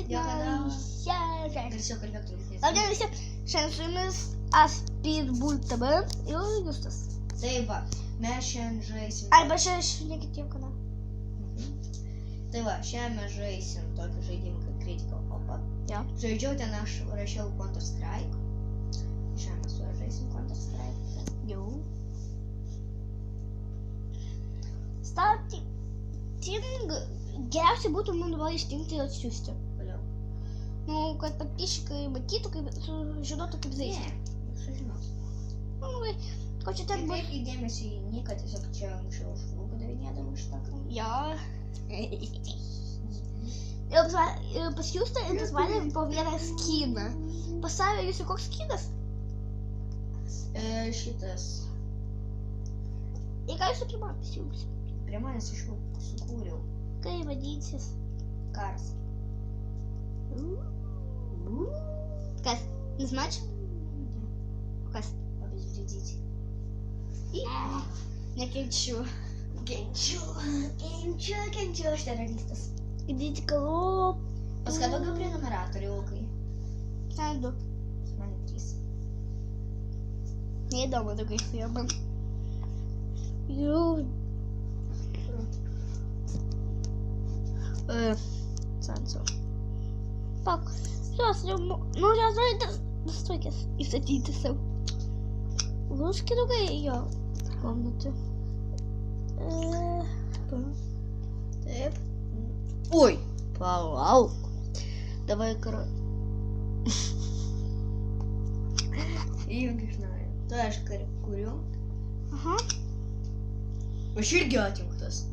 Tiesiog kalbėk Labdiena visiems, šiandien su jumis Aspirbull TV ir Justas. Tai va, mes šiandien žaisim... Arba šiandien jau kada. Tai va, šiandien mes žaisim tokį žaidimą kaip Critical Hop. Jo. Žaidžiau ten aš rašiau Counter Strike. Šiandien mes su juo žaisim Counter Strike. Jau. Starting. Geriausiai būtų mums dabar išrinkti ir atsiųsti. Kodėl? Nu, kad patpišikai matytų, kaip žinotų, kaip žaisti. Ne, sužinos. Nu, ko čia ten bus? Nekreipkit dėmesį į Niką, tiesiog čia anksčiau aš rūką davinėdama šitą kalbą. Jo. Ir pas Justą ir pas mane po vieną skiną. Pas save Jūsų koks skinas? Šitas. Ir ką Jūsų prie man pasijungs? Prie manęs iš jų sukūriau. Kai vadinsis? Karas. Kas? Нажмать? Kas? Обезвредить. Nekenčiu. Kenčiu, aš teroristas. Idite kalop. Pas ką daugiau prenumeratorių, Lukai? Ten 2. Man 3. Neįdomu daugiau su juo man. Jau. Sanso. Pak. Jos jau, nu, jos norite tokias įstatyti savo. Lūški daugai jo komnatą. Taip. Oi, palauk. Davai Įjungi iš naujo. Tai aš kuriu. Aha. Aš irgi atjungtas.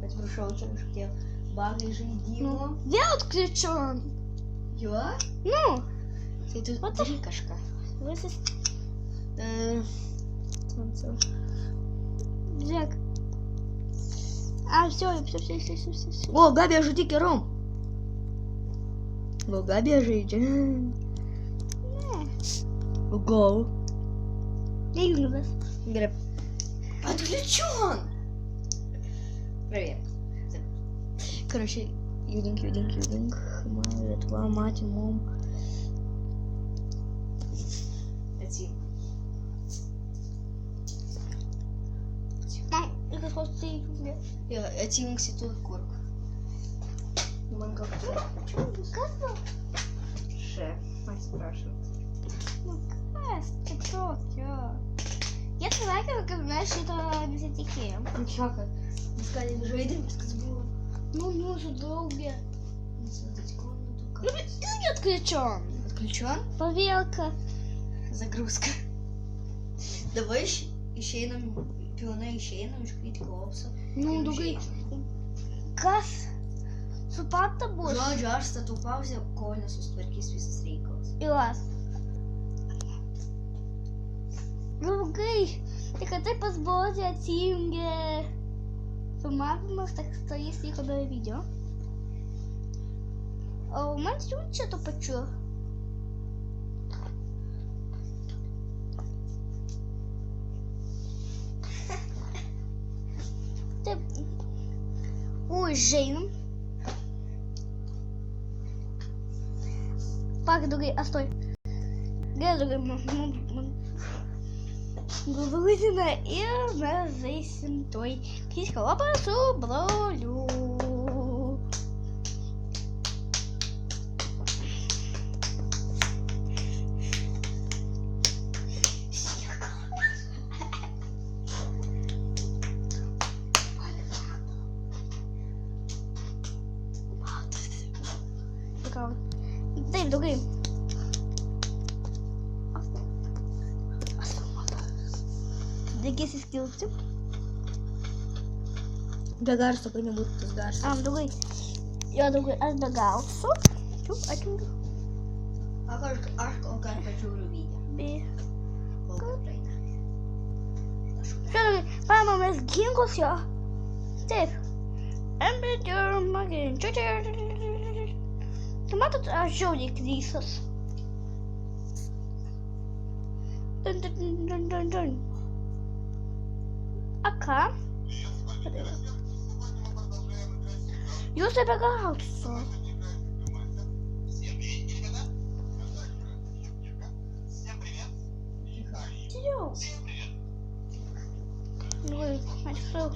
Atsiprašau, čia kažkokie bagai žaidimo. Vėl atkričiu. Jo? Nu. Tai tu darai kažką. Visas. Sanso. Žiūrėk. Все. О, Габия žudikė Rom. O, Gabija žaidžia. Ne. O, gal. Neįjungas. Gerai. Отключен! Привет. Короче, юдинг. Твоя мать, мом. Один. Мам, я хотел тебе. Я один ситу корк. Манго. Как? Шеф. Мать спрашивает. Ну, kas? Ты что? Я сказала, kad mes šito nesitikėjom. Nu čia, kad mes galim žaidėm, viskas buvo. Nu, mūsų draugė. Создать комнату. Ну, ты отключен. Отключен? Поверка. Загрузка. Давай išeinam, pilnai išeinam iš Critical Ops'o. Nu, daugai. Kas? Supranta bus? Žodžiu, aš statau pauzę, kol nesusitvarkys visas reikalas. Juos. Draugai, tai kad taip pas Bozė atsijungė filmavimas, tak jis vyko be video. O man siunčia to pačiu. Taip. Užeinam. Pak, draugai, astoj. Gerai, draugai, man Galvūtina ir mes žaisim toj Critical Hopą su broliu. Taip, draugai. Reikės įskilti. Be garso, kad nebūtų tas garsas. Draugai. Jo, draugai, aš be garso. Jau, atjungiu. Aš kol kas pažiūriu video. Be. Kol kas praeina. Draugai, paimamės ginklus jo. Taip. Embedžiu magin. Tu matot, aš žiauriai klysas. Dun. A ką? Я забирался. Ой, мать, что?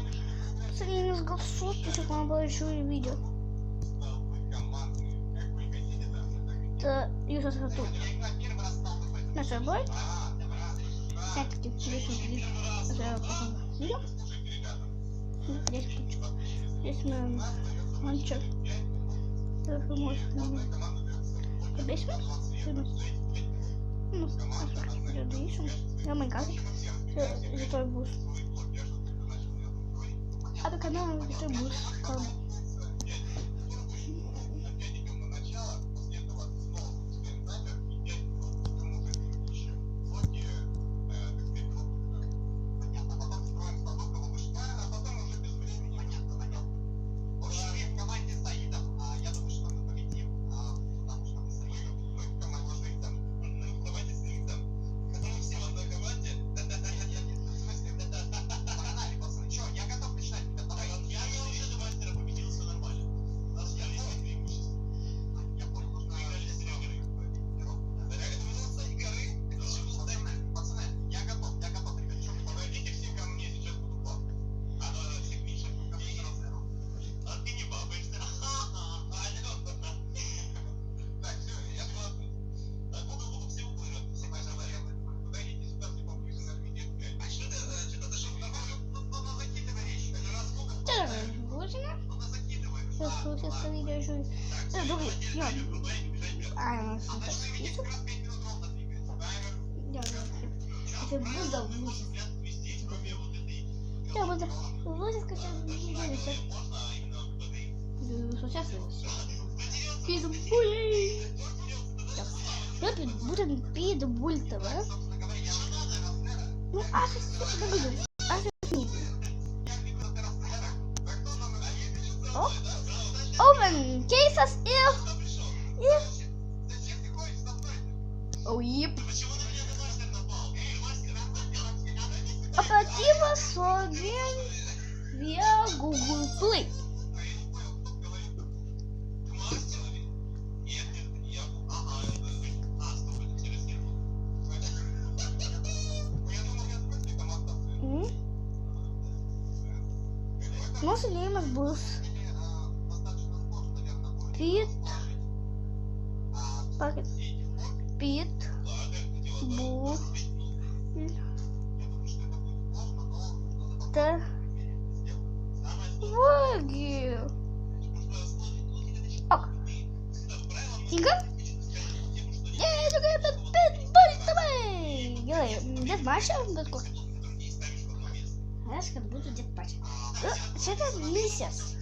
Посмотри, с голосов, чтобы он большое видео. Это Юса Сату. На собой. Так, здесь видео. Здесь ключ. Здесь мы ланчер. Basement. Ну, я мой газ. Это бус. А до канала это бус. Сейчас видео еще. Я буду высить. Я буду высить, скачать видео. Сейчас Питбуль. Я буду Питбуль ТВ. Ну, сейчас я буду. Open cases if oh yep. Оператива логин via Google Play. Nós lemos bus. Пит, Бу, Т, Воги. Ок. Тинга? Дед Маша, раз как буду дед Паша. Это месяц.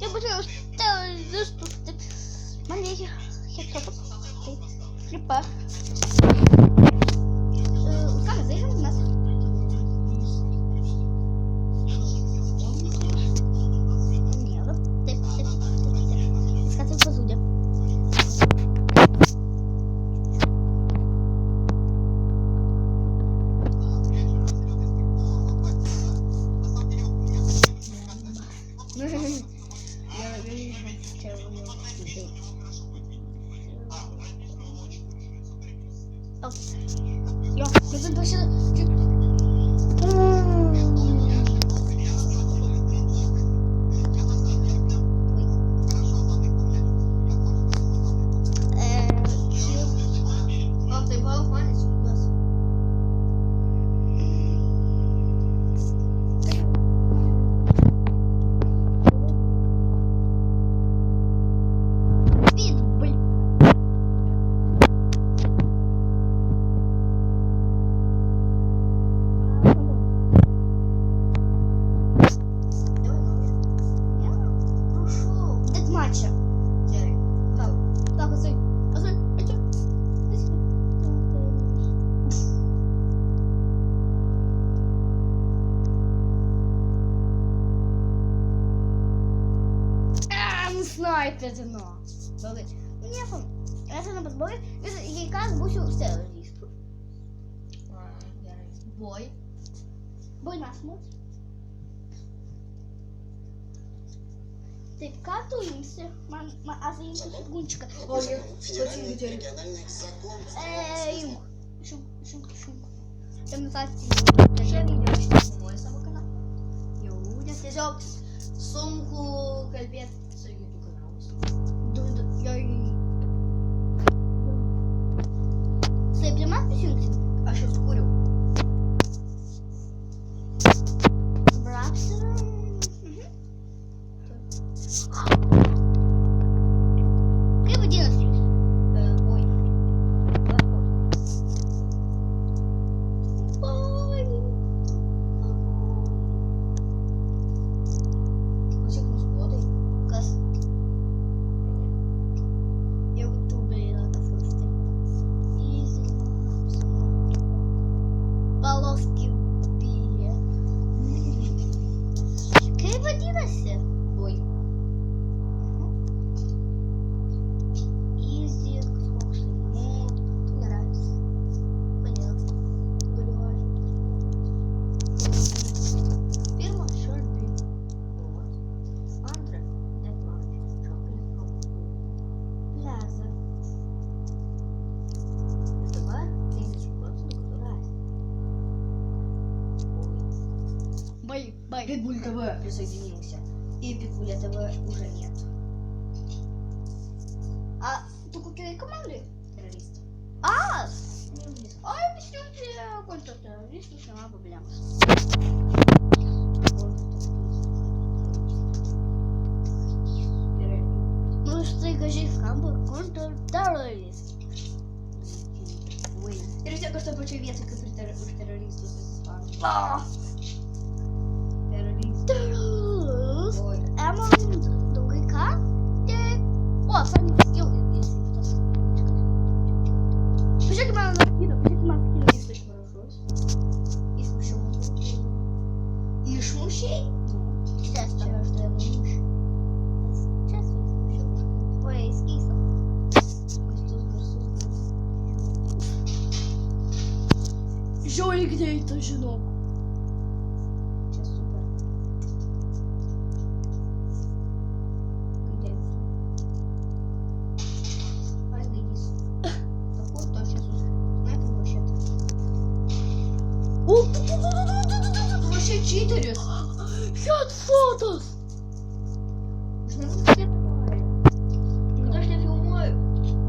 Я буду сделать маленьких хитов. Флипа. Как заехали у нас? Нет, искать в посуде. Я тут вообще... казино. Ні, я це не позбою. Якраз бусю все лісту. Бой. Бой на смерть. Ты катуемся, а за инту секундочка. Ой, я очень видели. Шум. Там называется. Ще відео ще на мой самий канал. Я взяв сумку кальбет з YouTube каналу. Ты прямо писюнки? А що скурю? Браться. Ты в 11. Бой. Ось як згоди. Кас. Я в ютубе написала. Изи. Полоски бие. Ты в 11. Бой. Изи. Слушай, мод. Мне нравится. Понятно. Фірма Шорбін. Вот. Андре. Дедлайч. Chocolate Coconut. Пляза. Тепер тисячу процентів раз. Бой. Бай. Питбуль ТВ присоединился. И Питбуля ТВ уже нет. А ты какие команды? Террорист. А! Не вниз. А я объясню тебе контртеррористу сама проблема. Ну что ты говоришь, сам контртеррорист. Я только что почув віцик про террористів з Іспанії. Террорист. Террорист. Ой. Эмон другой карте. О, сами скилл, если кто Пишите мама скину, если Хорошо. І смущу. І шмущей? Сейчас, Чего ж ти муж? сейчас. Ой, с кейсом. Жоли, где это женок? Сейчас супер. Где? Ай, найдись. Такой то сейчас снайпер вообще-то. Ты вообще читеришь? Хед фотос! Что ты снимаешь? Когда ж я филмую?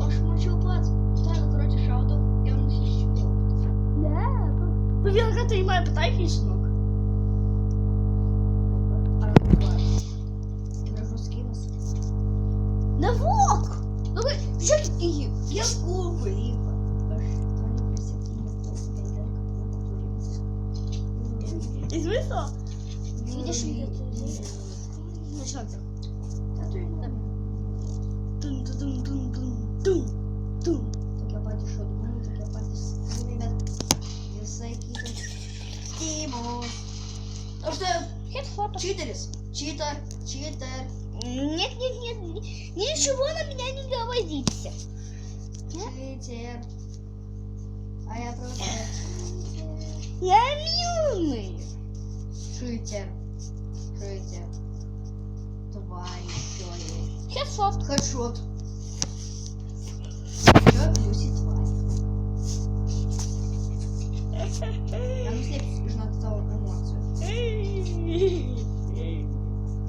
Аж мочил пац. Так, короче, шауду. Я вам носить. Да, ну вилка ты моя питай женок. Да вок! Ну вы, что ты Я купил. И смысл? Видишь, ну что ты? Тун. Так я пойду шотгун, так я пойду с ребят. Висайки. Тимус. А что? Хед фото. Читерис. Читер. Нет, ничего на меня не говорите. Читер. А я просто... Я милый. Читер. Тварь, человек. Хедшот. Хедшот. Чё, плюсит тварь. Я не слепишь на эту эмоцию.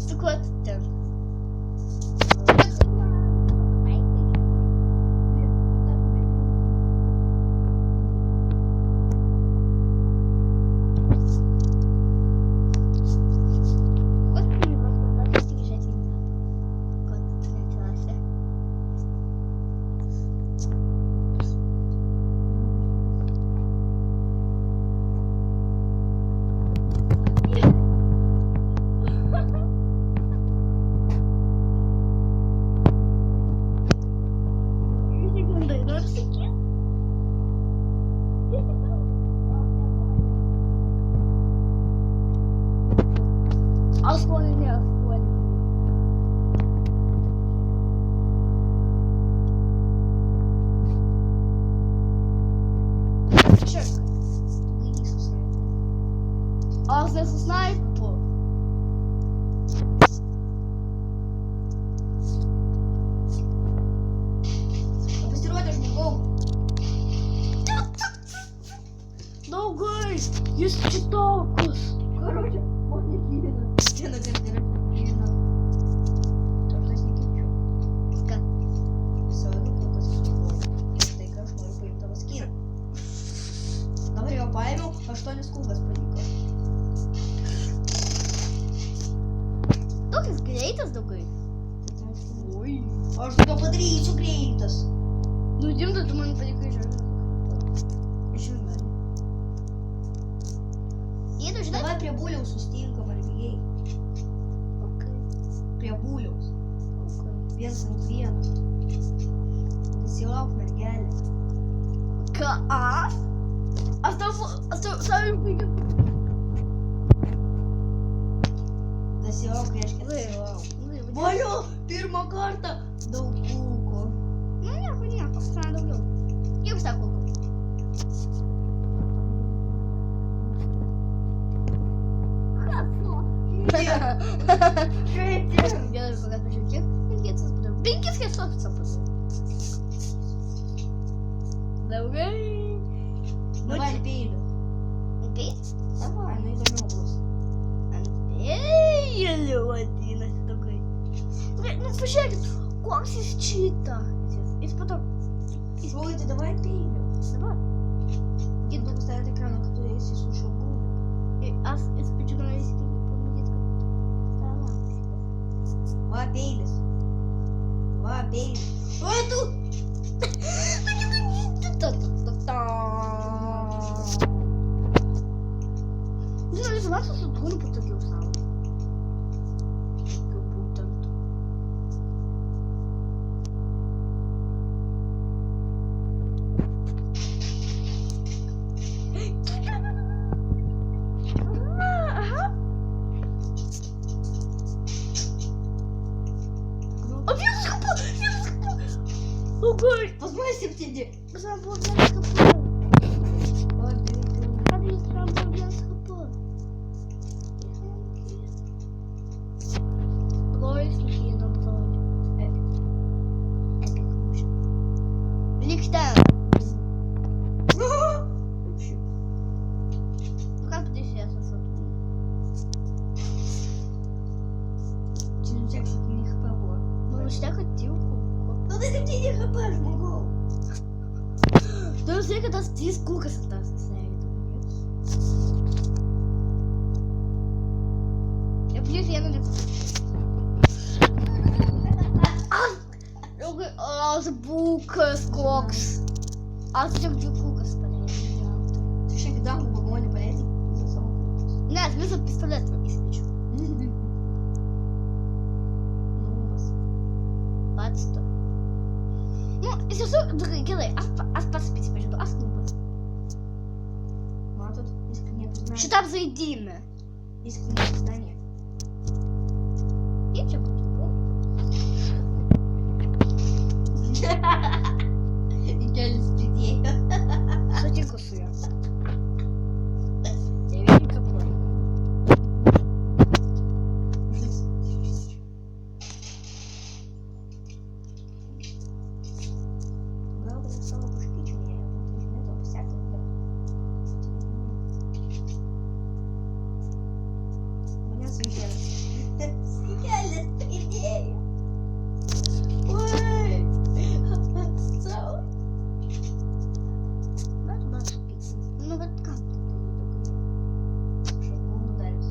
Так вот, там. Gal nesu snaipu. Pasirodė žmogau. Daugai, jis kitokus. Короче, он не кивина. Стена картина кивина. То, что с ним Ką? Все, это круто суbuvo. Ir tai, ką aš noriu paimti tavo skyrą. Dabar jo paėmiau, 8 kulkas paliko. Toks greitas daugai. Oi. Aš tu to padarysiu greitas. Nu, Dimta, tu man palikai žodžiu. Žinai. Įdu, žinai? Давай prie buliaus sustinkam, ar bijai? Ok. Prie buliaus. Ok. 1 ant 1. Nesilauk, mergelė. Ką? Aš tau išbaigiu. Nesilauk, reiškia nesilauk. Valiu, pirmą kartą daug kulkų. Nu, nieko, sana daugiau. Kiek užteko kulkų? Gerai, pagal pažiūrėk, kiek? 5 kiesos papadau. Daugai. Давай peiliu. Okei? Давай, nu įdomiau bus. Antėliu vadinasi daugai. Nu, pažiūrėkit, koks jis čita. Jis po to... Ой, tai давай peiliu. Dabar. Git daug stavėt ekraną, kad tu esi su šaubūnu. Aš įspėdžiu įsitikinti, pamatyti, kad... Va peilis. Va peilis. O tu! Žinai, jis vasas su dūnu patogiau savo. Tokiu būtent. Aha. O, Dievas kapų! Dievas kapų! Labai! Pas mane 7. Pas man buvo vienas kapų. Kad jis man buvo vienas kapų. Blojus nukėdam blojų. Epic mušė. Lik ten. Nu, ką padėsies esu? Čia nu tiek 7 HP buvo. Nu, užteko tilkų. Nu tai 7 HP, žmogau. Tu žinai, kad tas 3 kulkas ir tas įsileidau. Ir plius vieną Aš bukas koks. Aš tik 2 kulkas paleidžiu. Tu šiek tiek dangų vagonį paleidai? Visą savo kulkas. Ne, aš visą pistoletą išmečiau. Numas. Pats tu. Nu, iš tiesų, gerai, aš pats pasipažinau, aš nubas. Matot, jis nepriznanie. Šitam žaidime. Jis nepriznanie. Ir čia būtų. Kelis pridėjo. Sutinku su juo. 9 kapų. Gal dar savo puškyčių neėjo, tai žinai, to pasiekti. Manęs vaikėlis. Sikelis pridėjo. Oi! Savo. Bet man supykti. Nu, bet kam tai daugiau? Šablonų darius.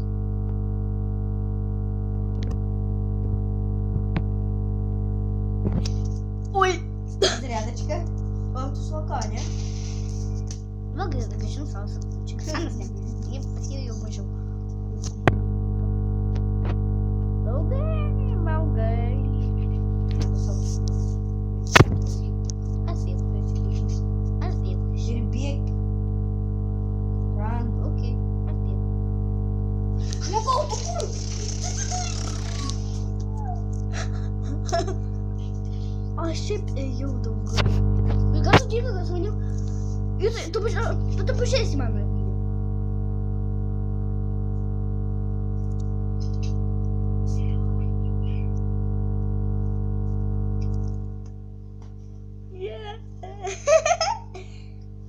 Ой! Зарядочка. О, tu slaka, ne? Va, gaila, kad žinau savo sakučią. Anas ne. Jie pasie jau mažiau. Daugai. Aš vėl prieš. Aš vėl prieš. Ir bėg. Run. Okei, aš vėl. Žmogau, tu kur? Aš šiaip ėjau daugai. Ir ką tu dirbi, kad maniau? Tu pažiūrėsi man.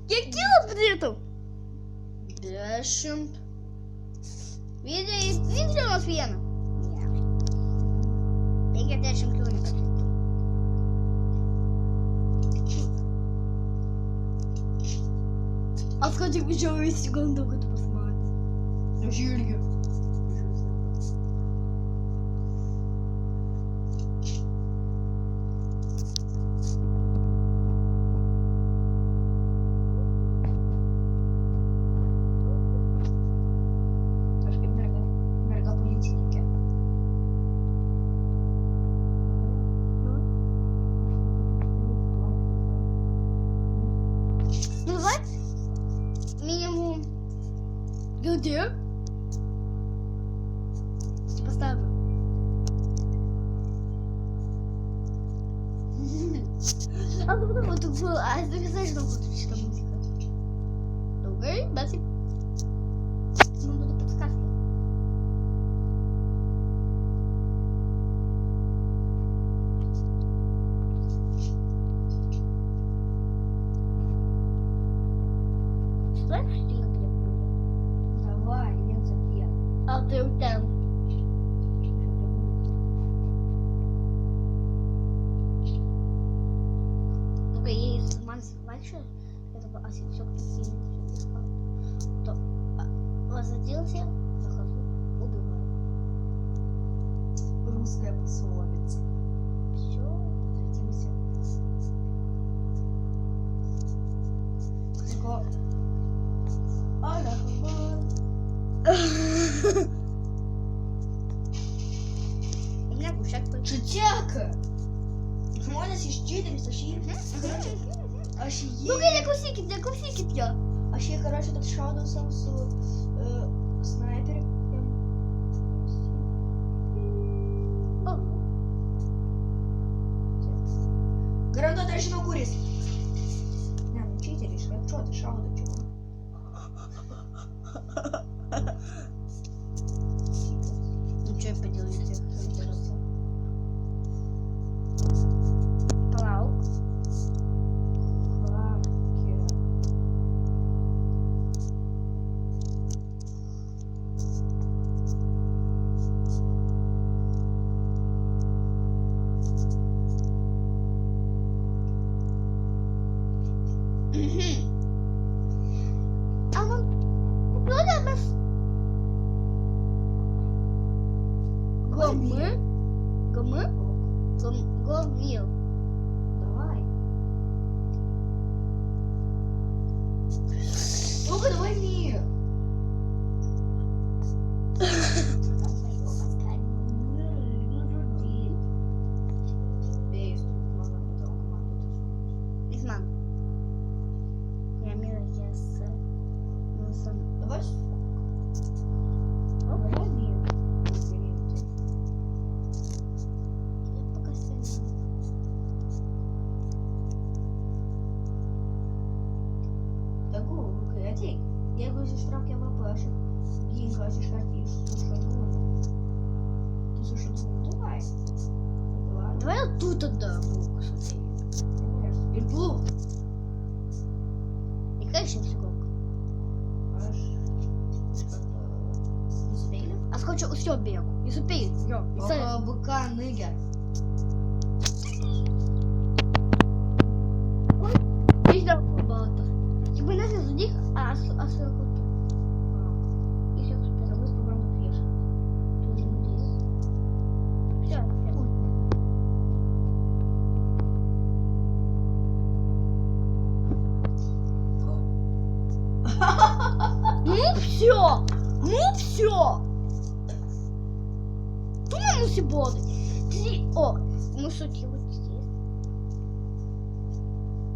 Які лабіринтів? 10. Видели у нас Вена? Нет. Я 10 километров. А сколько еще весь секунду это посмотреть? Ну, Юлия. Трошки мегаполітики. Ну давай минимум где? Поставлю. А потом вот тут было, а ты знаешь, что тут чисто музыка? Окей, басик. Ну, буду подсказки. Знаешь, что я где буду? Давай, я заб'є. А ты у тебя? Только если мальчик большой, это бы все то возвратился, захожу, убиваю. Русская пословица. Все. Возвратимся. Тако. У меня гушак получился. Чутяка! Можна сі 400, короче, а ще Ну-ка, є, для кусики я. а ще, короче, тут Shadow сам снайпер. Гарантот речно курис. Не, ну читериш, що ти, Shadow чого? Ну что я поделаю, если Палау. А ну, кто нас? Гомы? Гомы? Гомил. Давай. Ну-ка, давай мир. Исман. Я мила с носом. Давай. Давай мир. Я пока сильно. Таку, окей. Я говорю, зі штрафки ВПшек. Гінка, зі шкартів, слушай, ну. Ти слушай, ну, давай. Давай. Давай я тут отдам. Ирблу. И конечно сколько. Аж. Не успели? А сколько все бегу? Не успею. Ага, быка, ныгер. Пизда кубата. Тебе надо за них, а сколько? И все успел. Забыл программу пьешь. Тоже надеюсь. Все. Ну все! Ну все! Думаю, все будет. О, мы шутим вот здесь.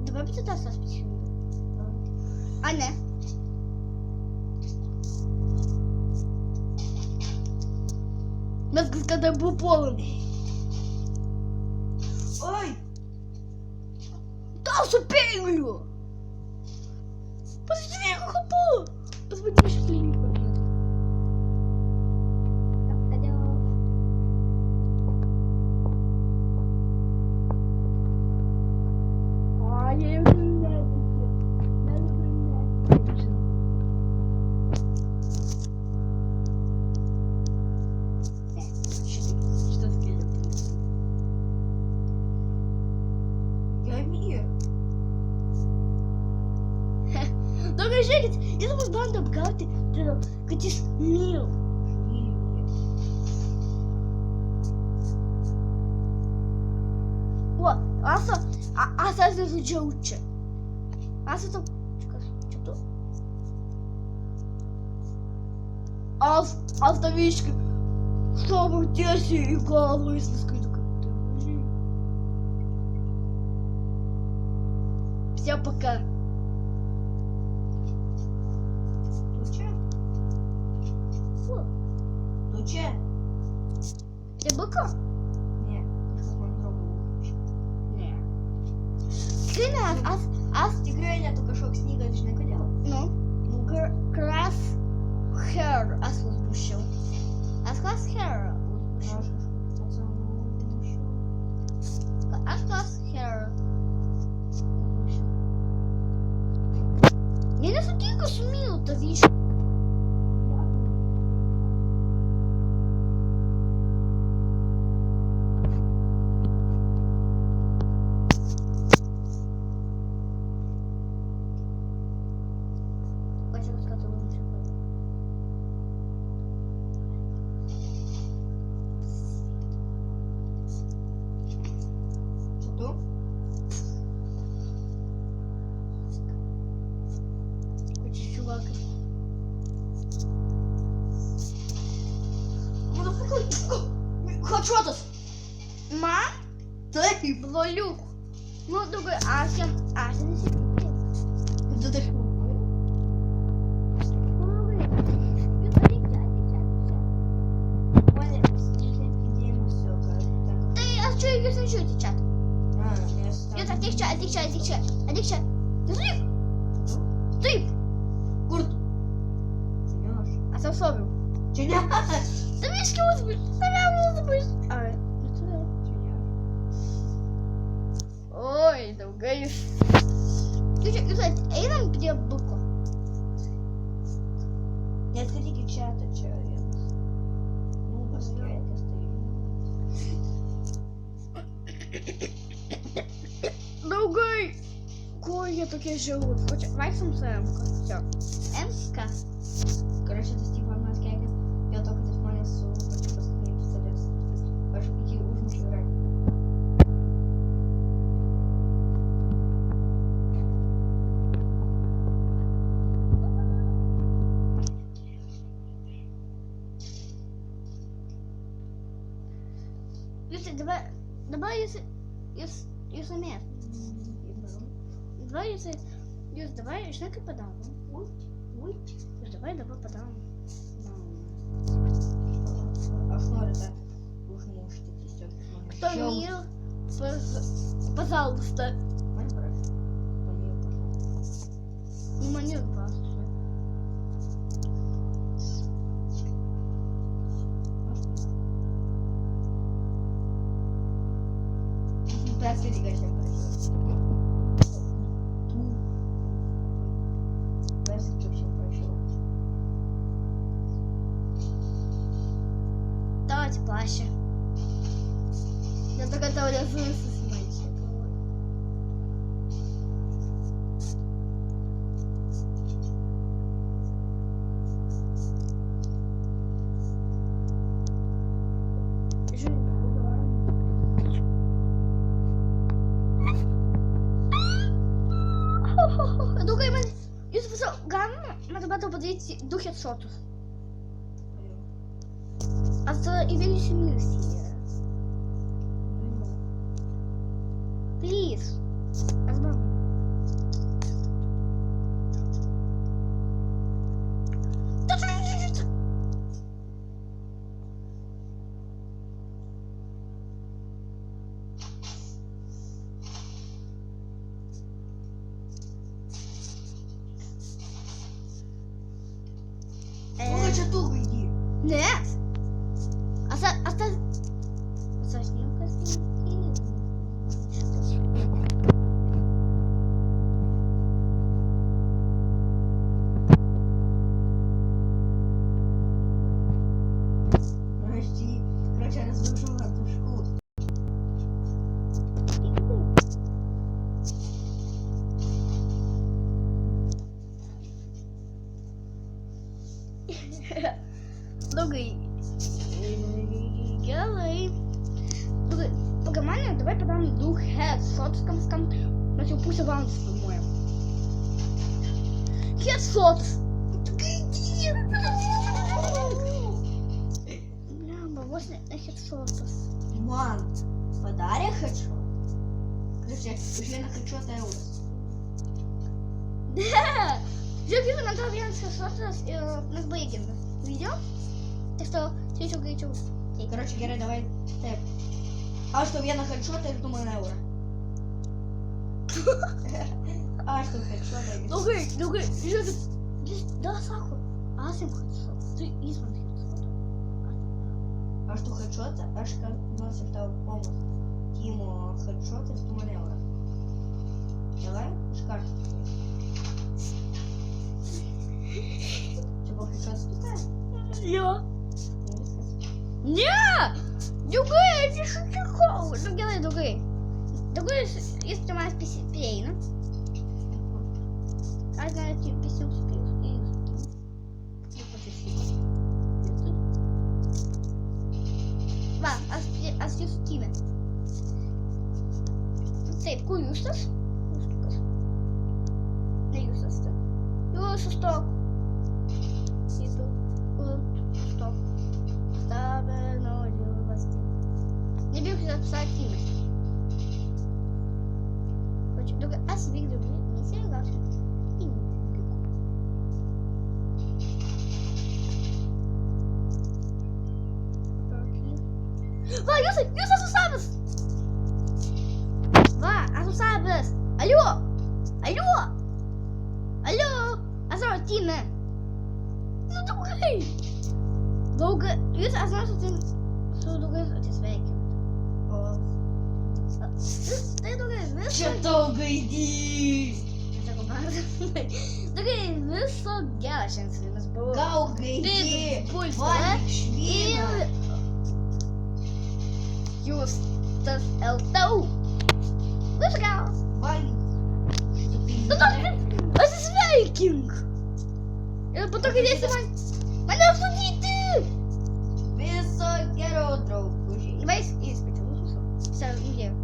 Давай попытаться специально. А не. Нас когда был полон. Ой! Да, суперю! Посмотри, как попало! Посмотри, что я не понял. А, я Добре, Жекіт, я думаю, банду обгати, ти ж міл. О, а зараз не зачауче. А це там, що то? Автовички. Что вы дети и голову из скрытка? Всем пока. Туча? Туча? Ты быка? Ні, щоб він зробив. Не. Ты нас, Тигреня тільки що сніга ж не кидала. ну, крас hair ас возбуждал. Класс hair возбуждал. Класс hair. Я не судила, сумела, то видишь. Что? Чувак. Хочу это! Ма? Ты! Лолюк. Ну, другой Ася не сидит. Да ты что? Ваня, идея все, Ты, а что я не хочу чат? я Я отвечай. Ты! Курт! Чинёшь? А сам собил. Чинёшь? Ты видишь, кого забудешь? А, это да. Ой, долгая. Ты что, кстати, нам где быку? Не отходите чата, человек. Ну, пускай это стоит. Долгой. Кой я таки живу. Вайсом Сэмка. Все. МК. Короче, это Стив Арманский. Я только здесь маленькую хочу посмотреть, что это. Хочу идти ужин играть. Давай, если нет. Давай, если давай, шнеки подам. Ой, давай подам. А что это? Уж можете тестёт. Кто мир? Пожалуйста. Мой брат. Помил, пожалуйста. Ну, манер вас. Да, следи, конечно, пройдёт. Если что, все пройшло. Давайте плаща. Я только того рисую с мальчиком. Другой мен, если посыл гамма, надо было подойти до хедшотов. А то и величие миссия. Please. Азбаб. Лучше туго иди. Нет. Со снимка снимки. Подожди. Короче, я разрушил радужку. все баунти по-моєму. Хедшотс. Бля, ось на хедшотс. Ман, подарок хочу. Короче, ушли на хедшот Эурос. Да! Джоки нам дал вариант хедшотс, нас боегин. Видео? Так что, все горячо. Короче, Гера, давай тэп. А что, я на хедшот, я думаю на Эуро. А что, хедшот? Другой, да, Саху. Асим хедшот. Ты Исман хедшот. А что хедшот? Ашка носит того помощь. Тиму хедшот, я думаю на Эуро. Давай, шкарт. Что, был хедшот спускаем? Я. Не! Другой, не шутихол. Ну, делай другой. Другой, если ты маешь песейна. А знаю, песню Va, as just time. Taip, kur jūs tas? Ne jūs tas. Jūs sustok. Itu. Sustok. Stabę noriu vasti. Nebijau apsakymai. Dabar aš vykdau misiją, gausiu pinigų. Va, jūs esu savas! Va, esu savas! Alio! Alio! Alio! Aš savo time! Nu, draugai! Draugai, jūs esate su draugais atsisveikinti. Tai draugai, visą... Čia tauga įdy! Draugai, viso gero šiandien su jumis buvo. Gauga įdy! Pulsą. Valyk švyną! Ir jūs tas LTU. Viso gero. Valyk! Nu, atsisveikink. Ir po to galėsi mane apsakyti. Viso gero, draugužiai! Vais įspėčiau. Все, идем.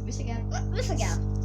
Viso gero! Viso gero.